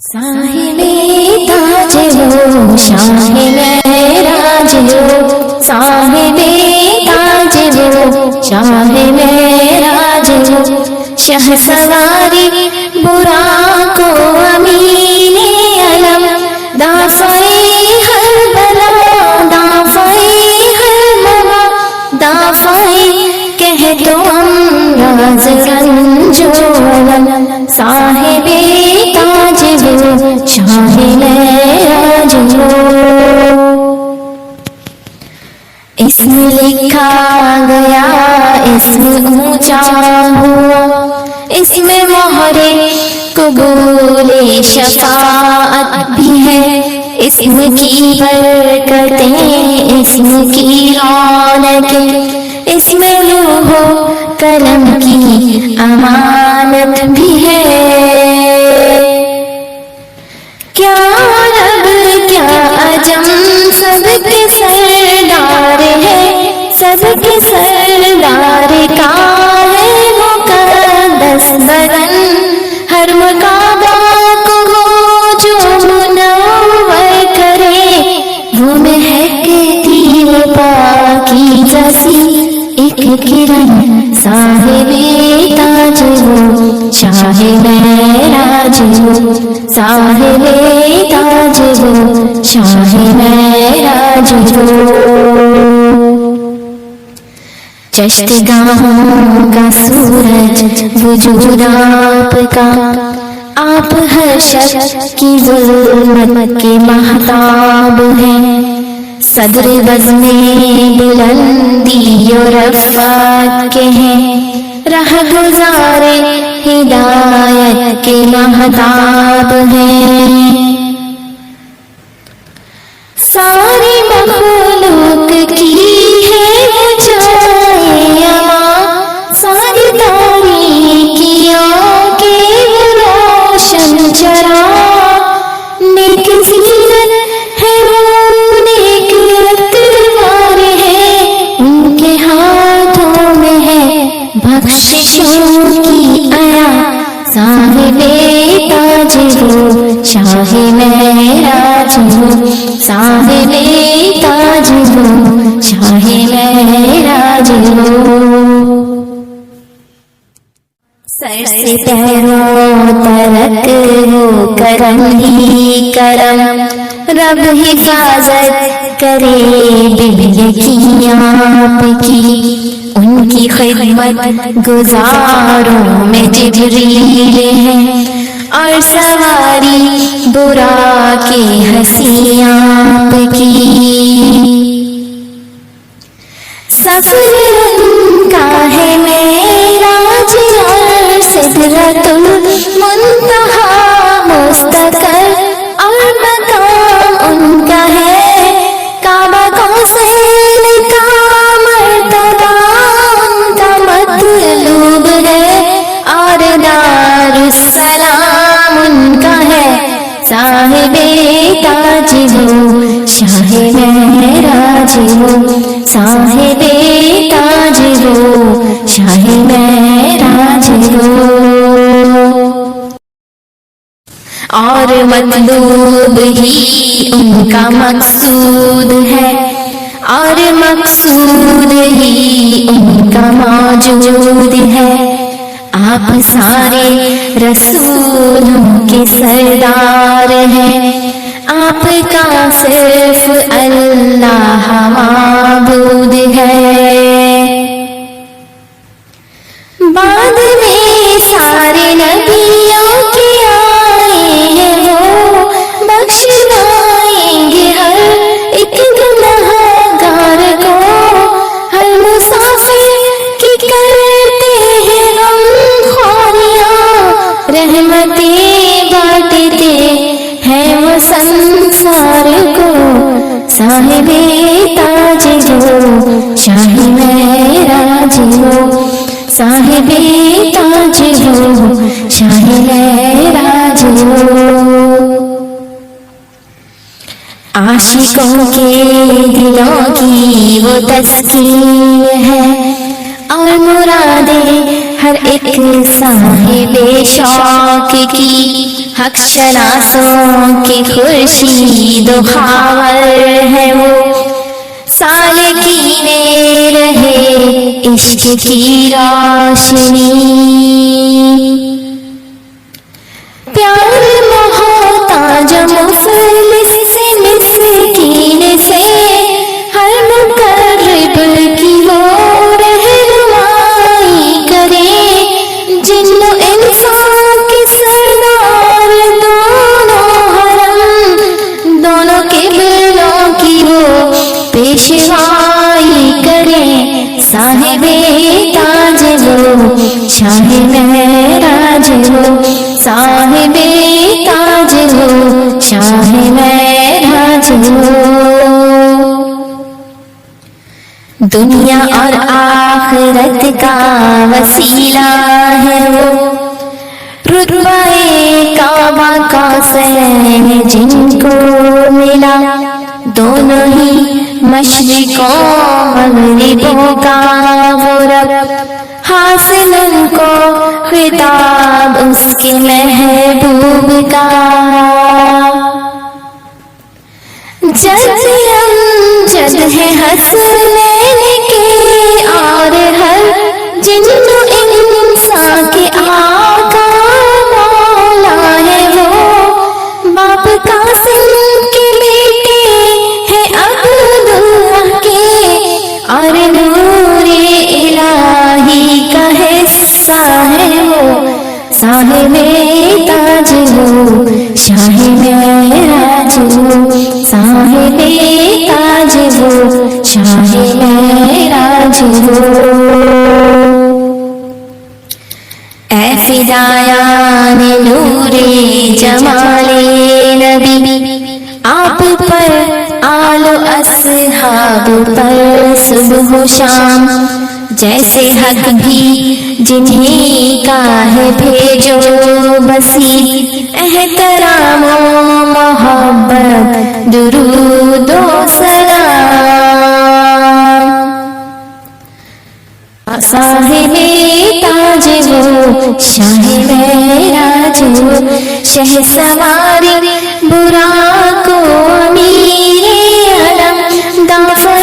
साहिबे ताज हो शाह महराज हो, साहिबे ताज हो शाह महराज हो, शहसवारी बुराक अमीने अलम, दाफ़े हर बला दाफ़े हर मवा, दाफ़े कह तो अमराज रंजो अलम, साहिबे ताज हो शाह महराज हो। इसमें लिखा गया इसमें ऊंचा हुआ, इसमें मोहरे कबूले शफाअत भी है, इसमें की बरकतें इसमें की रौनकें, इसमें लौहो कलम की अमानत भी है। क्या अरब क्या अजम सबके सरदार है, सबके सरदार का है मुक़द्दस बदन, हर मुकाबा को जो मुनव्वर करे, वो महकती वो पाकीज़ा सी एक किरण, साहिबे ताज हो शाह महराज हो, साहिबे ताज हो शाह महराज हो। चश्तगाहों का सूरज वजूद आपका, आप हर शख्स की ज़ुल्मत के महताब हैं, सदर बज़्मे बुलंदी और रफ़ात के हैं, राह गुज़ारे हिदायत के महताब हैं। सारी मखलूक की है ऊंचाई अमा, सारी तारीकियों के वो रोशन चरा, नेक सीरत है वो नेक तलवार है, उनके हाथों में है बख्शिशों की आया, साहिबे ताज हो शाह महराज हो, साहिबे ताज हो शाह महराज हो। सर से पैरों तक हो करम ही करम, रब हिफाजत करे बिल्ली आपकी, उनकी खिदमत गुजारों में जिब्रील है, और सवारी बुरा के हंसी आपकी। सफर उनका है मेराज और सिदरतुल मुंतहा मुस्तकर, और मकाम उनका है काबा कौसैन का मर्तबा, उनका मतलूब है और दारुस्सलाम उनका है, साहिबे ताज हो शाह महराज हो, साहिबे ताज हो शाह महराज हो। और मतलूब ही उनका मकसूद है, और मकसूद ही उनका मौजूद है, आप सारे रसूलों के सरदार हैं, आपका सिर्फ अल्लाह माबूद है। बाद में सारे नबियों के आए हैं वो, बख्शवाएंगे हर एक गुनहगार को, हर मुसाफिर की करते हैं हम ख्वारियाँ, रहमतें बांटते हैं वो संसार को, साहिबे ताज हो शाह महराज हो, साहिबे ताज हो शाह महराज हो। आशिकों के दिलों की वो तस्कीन है, और मुरादे ہر ایک صاحب شوق کی، حق شناسوں کی خورشید و خاور ہے وہ، سالکین رہے عشق کی روشنی، پیار محتاج مفلس سے مسکین سے، ہر مقرب کی وہ رہنمائی کرے، جن و انسان کے سردار دونوں حرم، دونوں قبلوں کی وہ پیشوائی کرے، صاحب تاج وہ شاہ معراج وہ، صاحب تاج وہ شاہ معراج وہ، دنیا اور آخرت کا وسیلہ ہے وہ، رتبہ کعبہ کا سین جن کو ملا، دونوں ہی مشرقوں مغربوں کا وہ رب، حاصل ان کو خطاب اس کے محبوب کا، جد امجد ہے حسنین کے اور ہر جن و انسان کے آقا مولا ہے وہ، باپ قاسم کے بیٹے ہیں عبداللہ کے، اور نور الہی کا حصہ ہے وہ، صاحب تاج وہ شاہ معراج وہ، صاحب تاج وہ شاہ معراج وہ، اے فدایان نور جمال نبی، آپ پر آل و اصحاب پر صبح و شام، جیسے حق بھی جنہیں کا ہے بھیجو بسی، احترام و محبت درود و سلام، صاحب تاج وہ شاہ معراج وہ، شہ سواری برا کو امیر علم، دافع